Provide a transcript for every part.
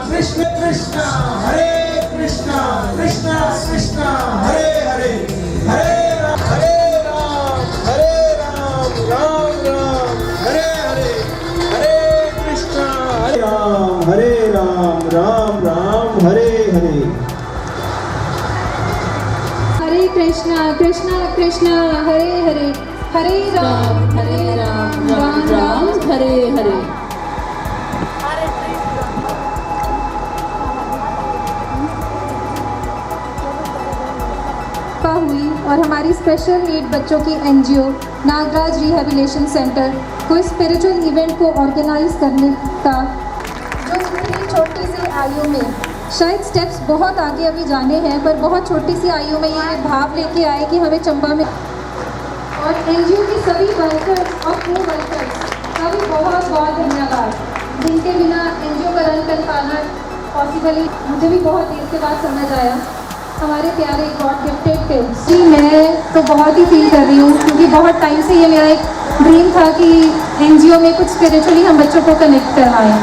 कृष्ण कृष्ण हरे कृष्ण कृष्ण कृष्ण हरे हरे हरे राम राम राम हरे हरे हरे कृष्ण हरे राम राम राम हरे हरे हरे कृष्णा कृष्णा कृष्णा हरे हरे हरे राम राम राम हरे हरे। हुई और हमारी स्पेशल नीड बच्चों की एनजीओ नागराज रिहेबिलिटेशन सेंटर को इस स्पिरिचुअल इवेंट को ऑर्गेनाइज करने का जो इतनी छोटी सी आयु में शायद स्टेप्स बहुत आगे अभी जाने हैं, पर बहुत छोटी सी आयु में ये भाव लेके आए कि हमें चंबा में, और एनजीओ के सभी वर्कर्स और को वर्कर्स का भी बहुत बहुत धन्यवाद, जिनके बिना एनजीओ का रन कर पाना पॉसिबल ही मुझे भी बहुत देर के बाद समझ आया। हमारे प्यारे गॉड गिफ्टेड किड्स जी, मैं तो बहुत ही फील कर रही हूँ क्योंकि बहुत टाइम से ये मेरा एक ड्रीम था कि एनजीओ में कुछ स्पिरिचुअली हम बच्चों को कनेक्ट करवाएं,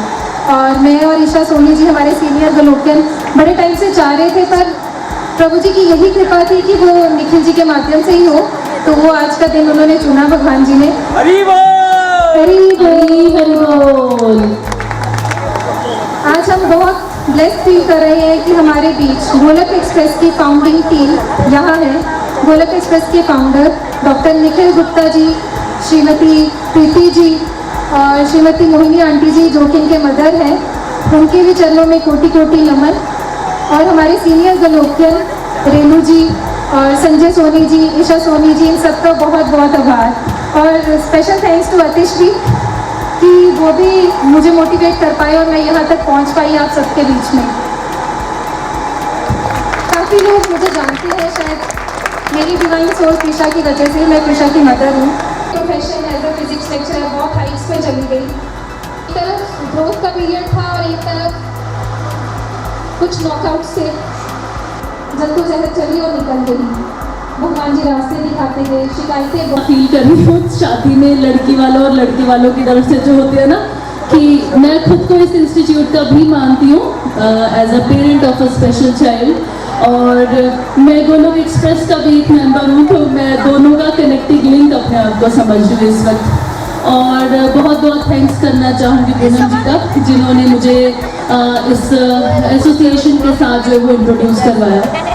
और मैं और ईशा सोनी जी हमारे सीनियर गोलोकियन बड़े टाइम से चाह रहे थे, पर प्रभु जी की यही कृपा थी कि वो निखिल जी के माध्यम से ही हो, तो वो आज का दिन उन्होंने चुना भगवान जी ने। हरि बोल हरि बोल हरि बोल। आज हम बहुत ब्लेस्ड फील कर रहे हैं कि हमारे बीच गोलक एक्सप्रेस की फाउंडिंग टीम यहाँ है। गोलक एक्सप्रेस के फाउंडर डॉक्टर निखिल गुप्ता जी, श्रीमती प्रीति जी और श्रीमती मोहिनी आंटी जी जो कि इनके मदर हैं, उनके भी चरणों में कोटि कोटि नमन। और हमारे सीनियर गोलोकियन रेणु जी और संजय सोनी जी, ईशा सोनी जी, इन सबका बहुत बहुत आभार। और स्पेशल थैंक्स टू अतिश भी कि वो भी मुझे मोटिवेट कर पाए और मैं यहाँ तक पहुँच पाई आप सबके बीच में। काफ़ी लोग मुझे जानते हैं शायद मेरी डिवाइन सोर्स कृषा की वजह से। मैं कृषा की मदर हूँ। Profession as a physics lecturer बहुत हाइट्स पे चली गई। एक तरफ ग्रोथ का पीरियड था और एक तरफ कुछ नॉकआउट से जद्दोजहद चली और निकल गई। भगवान जी रास्ते दिखाते गए, शिकायतें फील कर रही हूँ शादी में लड़की वालों और लड़के वालों की तरफ से जो होती है ना, कि मैं खुद को इस इंस्टीट्यूट का भी मानती हूँ as a parent of a special child, और मैं गोलोक एक्सप्रेस का भी एक मेंबर हूँ, तो मैं दोनों का कनेक्टिंग लिंक अपने आप को समझ रही हूँ इस वक्त। और बहुत बहुत थैंक्स करना चाहूँगी पूनम जी का, जिन्होंने मुझे इस एसोसिएशन के साथ जो है वो इंट्रोड्यूस करवाया।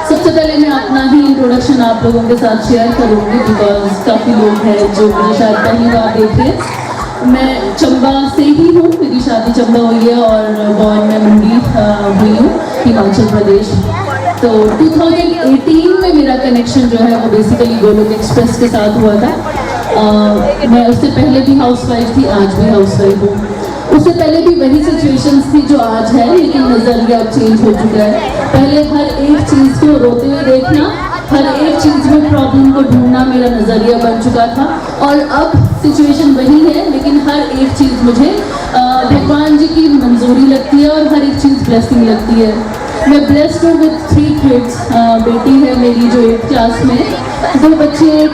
सबसे पहले मैं अपना ही इंट्रोडक्शन आप लोगों के साथ शेयर करूँगी, बिकॉज काफ़ी लोग हैं जो मुझे शायद पहली बार देख रहे हैं। मैं चंबा से ही हूँ, मेरी शादी चंबा हुई है और बॉर्न मैं मंडी हुई हूँ, हिमाचल प्रदेश। तो 2018 में मेरा कनेक्शन जो है वो बेसिकली गोलोक एक्सप्रेस के साथ हुआ था। मैं उससे पहले भी हाउसवाइफ थी, आज भी हाउसवाइफ हूँ। उससे पहले भी वही सिचुएशंस थी जो आज है, लेकिन नज़रिया अब चेंज हो चुका है। पहले हर एक चीज़ को रोते हुए देखना, हर एक चीज़ में प्रॉब्लम को ढूंढना मेरा नज़रिया बन चुका था, और अब सिचुएशन वही है, लेकिन हर एक चीज़ मुझे भगवान जी की मंजूरी लगती है और हर एक चीज़ ब्लेसिंग लगती है। मैं ब्लेस्ड हूँ विद 3 किड्स। बेटी है मेरी जो 8th क्लास में, 2 बच्चे, एक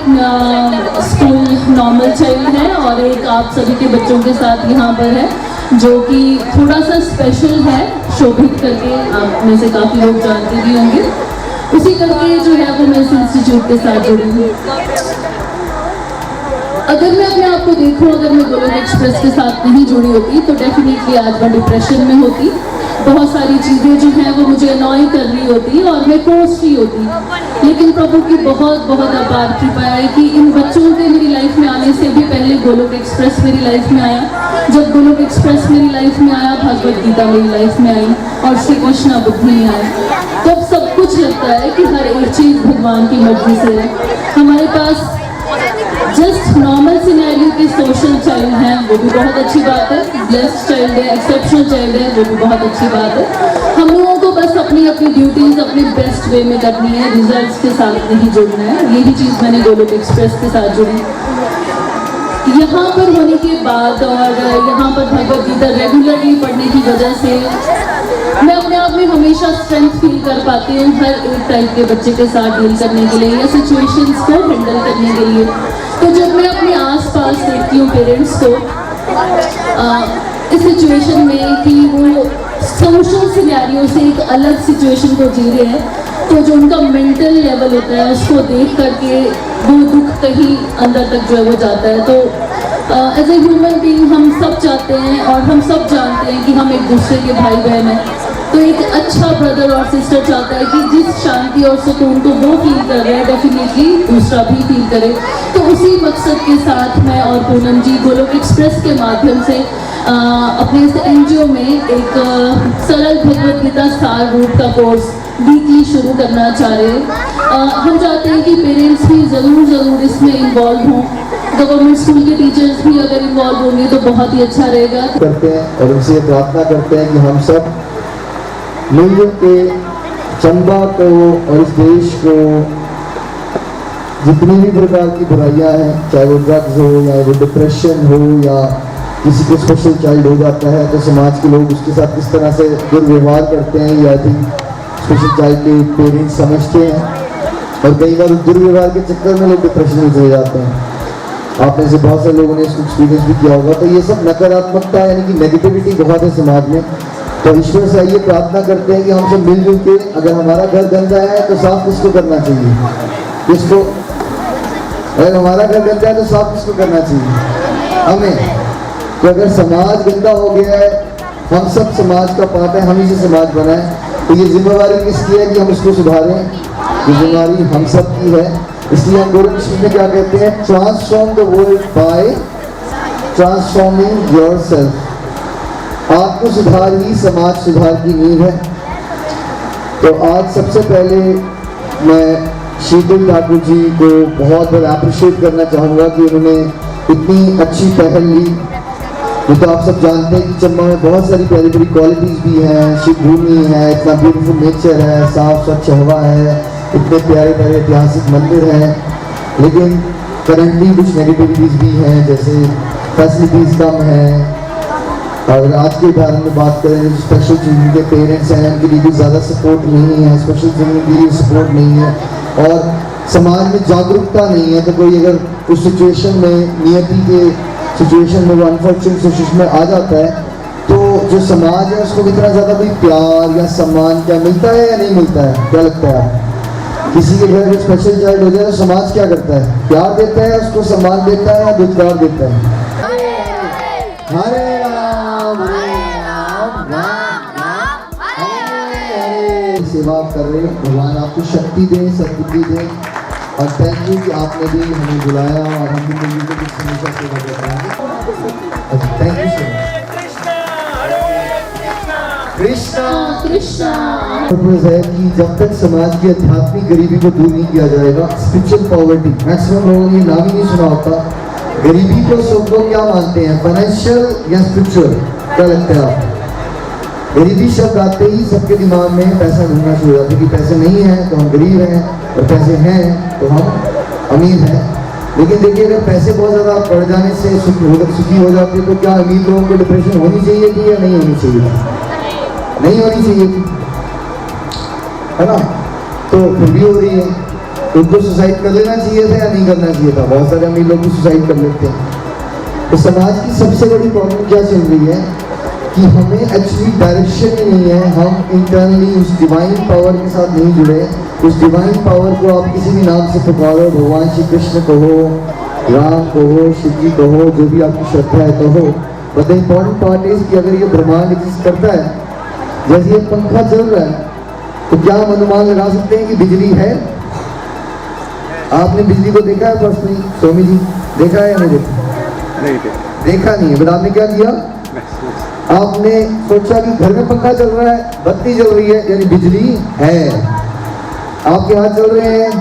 स्कूल नॉर्मल चाइल्ड है और एक आप सभी के बच्चों के साथ यहाँ पर है जो कि थोड़ा सा स्पेशल है, शोभित करके आप में से काफ़ी लोग जानते भी होंगे। उसी करके जो है वो मैं इस इंस्टीट्यूट के साथ जुड़ी हूँ। अगर मैं अपने आप को देखूँ, अगर मैं गोलोक एक्सप्रेस के साथ नहीं जुड़ी होती तो डेफिनेटली आज मैं डिप्रेशन में होती। बहुत सारी चीज़ें जो हैं वो मुझे अनॉय कर रही होती और मैं कोस रही होती, लेकिन प्रभु की बहुत बहुत अपार कृपा है कि इन बच्चों के मेरी लाइफ में आने से भी पहले गोलोक एक्सप्रेस मेरी लाइफ में आया। जब गोलोक एक्सप्रेस मेरी लाइफ में आया, भगवद गीता मेरी लाइफ में आई और श्री कृष्ण बुद्धि में आए, तब सब कुछ लगता है कि हर एक चीज़ भगवान की मर्जी से है। हमारे पास जस्ट नॉर्मल सिनेरियो के सोशल चाइल्ड हैं, वो भी बहुत अच्छी बात है। ब्लेस्ड चाइल्ड है, एक्सेप्शनल चाइल्ड है, वो भी बहुत अच्छी बात है। हम लोगों को बस अपनी अपनी ड्यूटीज अपने बेस्ट वे में करनी है, रिजल्ट्स के साथ नहीं जुड़ना है। यही चीज़ मैंने गोलोक एक्सप्रेस के साथ जुड़ी। यहाँ पर होने के बाद और यहाँ पर भगवद गीता रेगुलरली पढ़ने की वजह से मैं अपने आप में हमेशा स्ट्रेंथ फील कर पाती हूँ हर एक टाइप के बच्चे के साथ डील करने के लिए या सिचुएशंस को हैंडल करने के लिए। तो जब मैं अपने आसपास देखती हूँ पेरेंट्स को इस सिचुएशन में कि वो सोशल सिनेरियो से एक अलग सिचुएशन को जी रहे हैं, तो जो उनका मेंटल लेवल होता है उसको देख करके वो दुख कहीं अंदर तक जो है वो जाता है। तो एज ए ह्यूमन बीइंग हम सब चाहते हैं और हम सब जानते हैं कि हम एक दूसरे के भाई बहन हैं। तो एक अच्छा ब्रदर और सिस्टर चाहता है कि जिस शांति और सुकून को वो फील कर रहे हैं डेफिनेटली दूसरा भी फील करे। तो उसी मकसद के साथ मैं और पूनम जी गोलोक एक्सप्रेस के माध्यम से अपने इस एनजीओ में एक सरल भगवद गीता सार रूप का कोर्स वीकली शुरू करना चाह रहे हैं। हम चाहते हैं कि पेरेंट्स भी ज़रूर इसमें इन्वॉल्व हों, गवर्नमेंट स्कूल के टीचर्स भी अगर इन्वॉल्व होंगे तो बहुत ही अच्छा रहेगा। करते हैं और उनसे प्रार्थना करते हैं कि हम सब मिलजुल के चंबा को और इस देश को जितनी भी प्रकार की बुराइयां हैं, चाहे वो ड्रग्स हो या वो डिप्रेशन हो या किसी को स्पेशल चाइल्ड हो जाता है तो समाज के लोग उसके साथ किस तरह से दुर्व्यवहार करते हैं, या आई थिंक स्पेशल चाइल्ड के पेरेंट्स समझते हैं और कई बार उस दुर्व्यवहार के चक्कर में लोग डिप्रेशन में चले जाते हैं। आप में से बहुत से लोगों ने इसको एक्सपीरियंस भी किया होगा। तो ये सब नकारात्मकता यानी कि नेगेटिविटी बहुत है समाज में। तो ईश्वर से ये प्रार्थना करते हैं कि हम सब मिलजुल के, अगर हमारा घर गंदा है तो साफ किसको करना चाहिए, किसको? अगर हमारा घर गंदा है तो साफ किसको करना चाहिए? हमें। तो अगर समाज गंदा हो गया है, हम सब समाज का पार्ट है, हम ही से समाज बना है, तो ये जिम्मेवारी किसकी है कि हम इसको सुधारें? ये जिम्मेवारी हम सब की है। इसलिए हम गोलोक एक्सप्रेस में क्या कहते हैं? Transform the world by transforming yourself. आत्म सुधार ही समाज सुधार की नींव है। तो आज सबसे पहले मैं शीतल ठाकुर जी को बहुत बहुत अप्रिशिएट करना चाहूँगा कि उन्होंने इतनी अच्छी पहल ली। ये तो आप सब जानते हैं कि चंबा में बहुत सारी प्यारी प्यारी क्वालिटीज़ भी हैं, शिव भूमि है, इतना ब्यूटीफुल नेचर है, साफ स्वच्छ हवा है, इतने प्यारे प्यारे ऐतिहासिक मंदिर हैं, लेकिन करंटली कुछ नेगेटिविटीज़ भी हैं, जैसे फैसिलिटीज़ कम है। और आज के उदाहरण में बात करें जो स्पेशल चिल्ड्रन के पेरेंट्स हैं उनके लिए भी ज़्यादा सपोर्ट नहीं है, स्पेशल चिल्ड्रन के लिए सपोर्ट नहीं है और समाज में जागरूकता नहीं है। तो कोई अगर उस सिचुएशन में, नियति के सिचुएशन में, वो अनफॉर्चुनेट सिचुएशन में आ जाता है, तो जो समाज है उसको इतना ज़्यादा कोई प्यार या सम्मान क्या मिलता है या नहीं मिलता है? क्या लगता है आपको? किसी के घर में स्पेशल चाइल्ड हो जाए तो समाज क्या करता है? प्यार देता है, उसको सम्मान देता है या दुष्कार देता है? हरे राम राम राम हरे सेवा कर रहे हैं। भगवान आपको शक्ति दें, सद्बुद्धि दें और थैंक यू कि आपने भी हमें बुलाया और हम भी मिलकर कुछ हमेशा सेवा कर रहे हैं। Thank you so much. Krishna Krishna है कि जब तक समाज की आध्यात्मिक गरीबी को दूर नहीं किया जाएगा, स्पिरिचुअल पॉवर्टी, मैक्सिमम लोगों ने नाम ही नहीं सुना होता। गरीबी को सब लोग क्या मानते हैं, फाइनेंशियल या स्पिरिचुअल? क्या लगता है आपको? गरीबी शब्द आते ही सबके दिमाग में पैसा ढूंढना शुरू हो जाता है कि पैसे नहीं है तो हम गरीब हैं और पैसे हैं तो हम अमीर हैं। लेकिन देखिए, अगर पैसे बहुत ज़्यादा बढ़ जाने से सुखी हो जाते तो क्या अमीर लोगों को डिप्रेशन होनी चाहिए थी या नहीं होनी चाहिए थी? नहीं होनी चाहिए थी, है ना? तो फिर भी हो रही है। उनको सुसाइड कर लेना चाहिए था या नहीं करना चाहिए था? बहुत सारे अमीर लोग भी सुसाइड कर लेते हैं। तो समाज की सबसे बड़ी प्रॉब्लम क्या चल रही है कि हमें एक्चुअली डायरेक्शन ही नहीं है, हम इंटरनली उस डिवाइन पावर के साथ नहीं जुड़े। उस डिवाइन पावर को आप किसी भी नाम से पुकारो, भगवान श्री कृष्ण कहो, राम कहो, शिव जी कहो, जो भी आपकी श्रद्धा है कहो। But the important part is कि अगर ये ब्रह्मांड एग्जिस्ट करता है, जैसे ये पंखा चल रहा है, तो क्या हम अनुमान लगा सकते हैं कि बिजली है? आपने बिजली को देखा है पर्सनली? स्वामी जी देखा है या नहीं देखा? नहीं देखा नहीं है। बट आपने क्या किया? आपने सोचा कि घर में पंखा चल रहा है, बत्ती जल रही है, यानी बिजली है। आपके हाथ चल रहे हैं,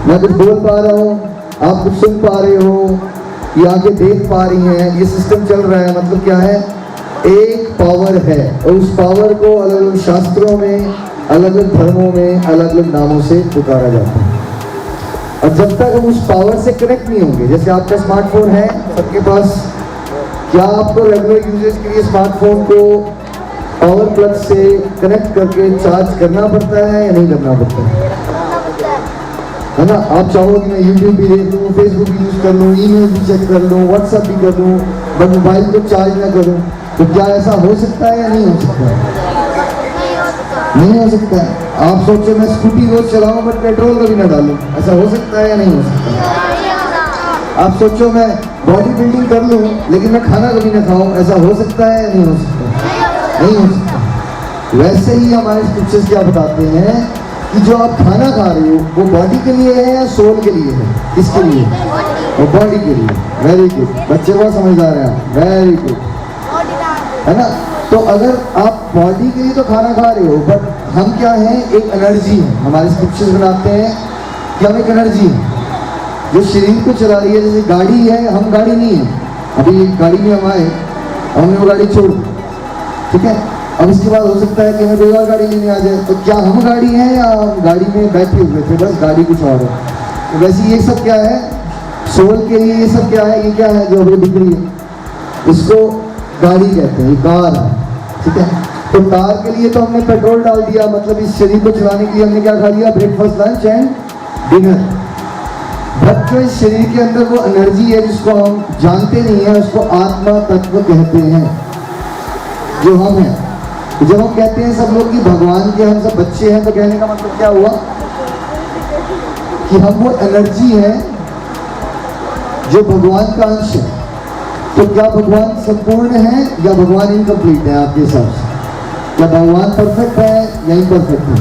मैं कुछ बोल पा रहा हूँ, आप कुछ सुन पा रहे हो, ये आंखें देख पा रही हैं, ये सिस्टम चल रहा है। मतलब क्या है? एक पावर है और उस पावर को अलग अलग शास्त्रों में, अलग अलग धर्मों में, अलग अलग नामों से पुकारा जाता है। और जब तक हम उस पावर से कनेक्ट नहीं होंगे, जैसे आपका स्मार्टफोन है सबके पास, क्या आपको रेगुलर यूजेज के लिए स्मार्टफोन को पावर प्लग से कनेक्ट करके चार्ज करना पड़ता है या नहीं करना पड़ता है ना? आप चाहो कि मैं यूट्यूब भी देख लूँ, फेसबुक भी यूज़ कर लूँ, ईमेल भी चेक कर लूँ, व्हाट्सएप भी कर लूँ, बट मोबाइल को चार्ज ना करूँ, तो क्या ऐसा हो सकता है या नहीं हो सकता है? नहीं हो सकता है। आप सोचो मैं स्कूटी रोज चलाऊं बट पेट्रोल कभी ना डालूं, ऐसा हो सकता है या नहीं हो सकता है? आप सोचो मैं बॉडी बिल्डिंग कर लूं लेकिन मैं खाना कभी ना खाऊं, ऐसा हो सकता है या नहीं हो सकता? नहीं हो सकता। वैसे ही हमारे स्क्रिप्चर्स क्या बताते हैं कि जो आप खाना खा रहे हो वो बॉडी के लिए है या सोल के लिए है? किसके लिए? वो बॉडी के लिए। वेरी गुड, बच्चे को समझदार हैं आप, वेरी गुड, है ना। तो अगर आप बॉडी के लिए तो खाना खा रहे हो बट हम क्या हैं, एक एनर्जी है। हमारे स्क्रिप्चर्स बनाते हैं कि हम एक एनर्जी है जो शरीर को चला रही है। जैसे गाड़ी है, हम गाड़ी नहीं है। अभी गाड़ी में हम आए और हमने वो गाड़ी छोड़ दी, ठीक है। अब इसके बाद हो सकता है कि हमें कोई और गाड़ी लेने आ जाए, तो क्या हम गाड़ी हैं या हम गाड़ी में बैठे हुए थे, बस गाड़ी कुछ और है। तो वैसे ये सब क्या है, सोल के लिए ये सब क्या है, ये क्या है जो हमें दिख रही है, इसको गाड़ी कहते हैं, ये कार है, ठीक है। तो कार के लिए तो हमने पेट्रोल डाल दिया, मतलब इस शरीर को चलाने के लिए हमने क्या खा लिया, breakfast, lunch and dinner. But जो इस शरीर के अंदर वो एनर्जी है जिसको हम जानते नहीं है, उसको आत्मा तत्व कहते हैं, जो हम हैं। तो जब हम कहते हैं सब लोग कि भगवान के हम सब बच्चे हैं, तो कहने का मतलब क्या हुआ कि हम वो एनर्जी है जो भगवान का अंश है। तो क्या भगवान संपूर्ण है या भगवान इनकम्प्लीट है आपके हिसाब से? क्या भगवान परफेक्ट है या इम्परफेक्ट है?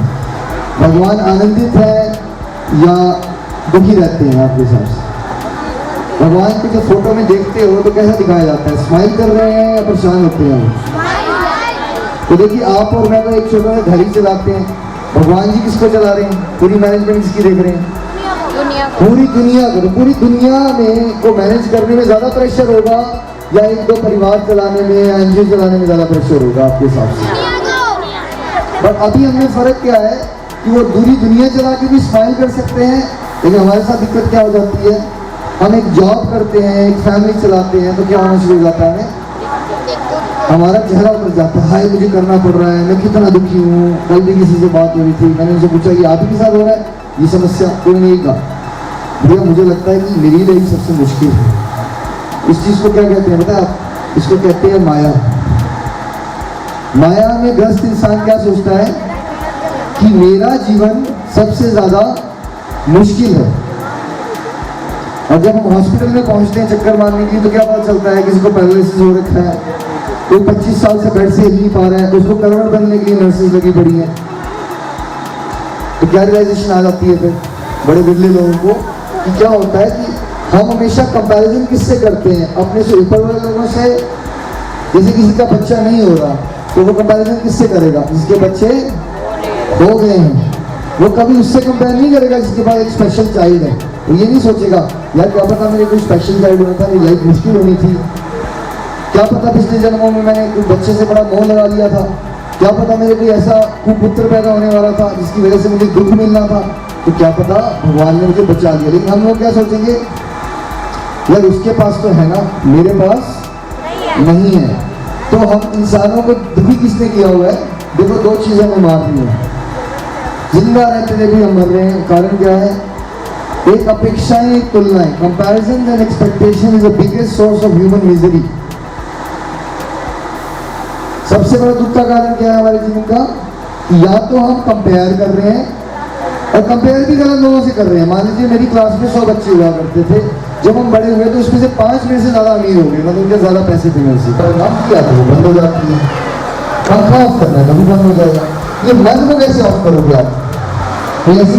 भगवान आनंदित है या दुखी रहते हैं आपके हिसाब से? भगवान को जो फोटो में देखते हो तो कैसा दिखाया जाता है, स्माइल कर रहे हैं या परेशान होते हैं वो? तो देखिए आप और मैं तो एक छोटा सा घर ही चलाते हैं, भगवान जी किसको चला रहे हैं, पूरी मैनेजमेंट किसकी देख रहे हैं? पूरी दुनिया को। पूरी दुनिया में को मैनेज करने में ज्यादा प्रेशर होगा या एक दो परिवार चलाने में या एनजीओ चलाने में ज्यादा प्रेशर होगा आपके हिसाब से? बट अभी हमें फर्क क्या है कि वो पूरी दुनिया चला के भी स्माइल कर सकते हैं, लेकिन हमारे साथ दिक्कत क्या हो जाती है, हम एक जॉब करते हैं, एक फैमिली चलाते हैं, तो क्या होना शुरू हो जाता है, हमारा चेहरा उतर जाता है, हाय मुझे करना पड़ रहा है, मैं कितना दुखी हूँ। कल भी किसी से बात हो रही थी, मैंने उनसे पूछा कि आप ही के साथ हो रहा है ये समस्या? कोई नहीं कहा, भैया मुझे लगता है कि मेरी लाइफ सबसे मुश्किल है। इस चीज़ को क्या कहते हैं पता है आप? इसको कहते हैं माया। माया में ग्रस्त इंसान क्या सोचता है कि मेरा जीवन सबसे ज्यादा मुश्किल है। और जब हम हॉस्पिटल में पहुंचते हैं चक्कर मारने के लिए तो क्या पता चलता है, किसी को पैरालिसिस हो रखा है, कोई 25 साल से बेड से हिल नहीं पा रहा है, तो उसको करोड़ बनने के लिए नर्सेज लगी पड़ी है। तो क्या रियलाइजेशन आ जाती है फिर बड़े बिरले लोगों को कि क्या होता है कि हम हमेशा कंपैरिजन किससे करते हैं, अपने से ऊपर वाले लोगों से। जैसे किसी का बच्चा नहीं हो रहा तो वो कंपैरिजन किससे करेगा, जिसके बच्चे हो गए हैं। वो कभी उससे कंपेयर नहीं करेगा जिसके पास एक स्पेशल चाइल्ड है। वो ये नहीं सोचेगा यार क्या पता मेरे कोई स्पेशल चाइल्ड होता था, मेरी लाइफ मुश्किल होनी थी, क्या पता पिछले जन्मों में मैंने कोई बच्चे से बड़ा मोह लगा लिया था, क्या पता मेरे कोई ऐसा कुपुत्र पैदा होने वाला था जिसकी वजह से मुझे दुख मिलना था, तो क्या पता भगवान ने मुझे बचा लिया। लेकिन हम लोग क्या सोचेंगे, यार उसके पास तो है ना, मेरे पास नहीं है। तो हम इंसानों को दुखी किसने किया हुआ है? देखो दो चीजें हमें मार रही हैं, जिंदा रहते हुए भी हम मर रहे हैं। कारण क्या है? एक अपेक्षाएं, एक तुलनाएं। Comparison and expectation is the biggest source of human misery. सबसे बड़ा दुख का कारण क्या है हमारे जीवन का? या तो हम कंपेयर कर रहे हैं, और कंपेयर भी गलत लोगों से कर रहे हैं। मान लीजिए मेरी क्लास में 100 बच्चे हुआ करते थे, जब हम बड़े हुए तो उसमें से 5 में से ज्यादा अमीर हो गए, मतलब उनके ज्यादा पैसे थे मेरे से। नाम किया था वो बंद हो जाती है, पंखा ऑफ करना है कभी बंद हो जाएगा। ये मन को कैसे ऑफ करोगे आप?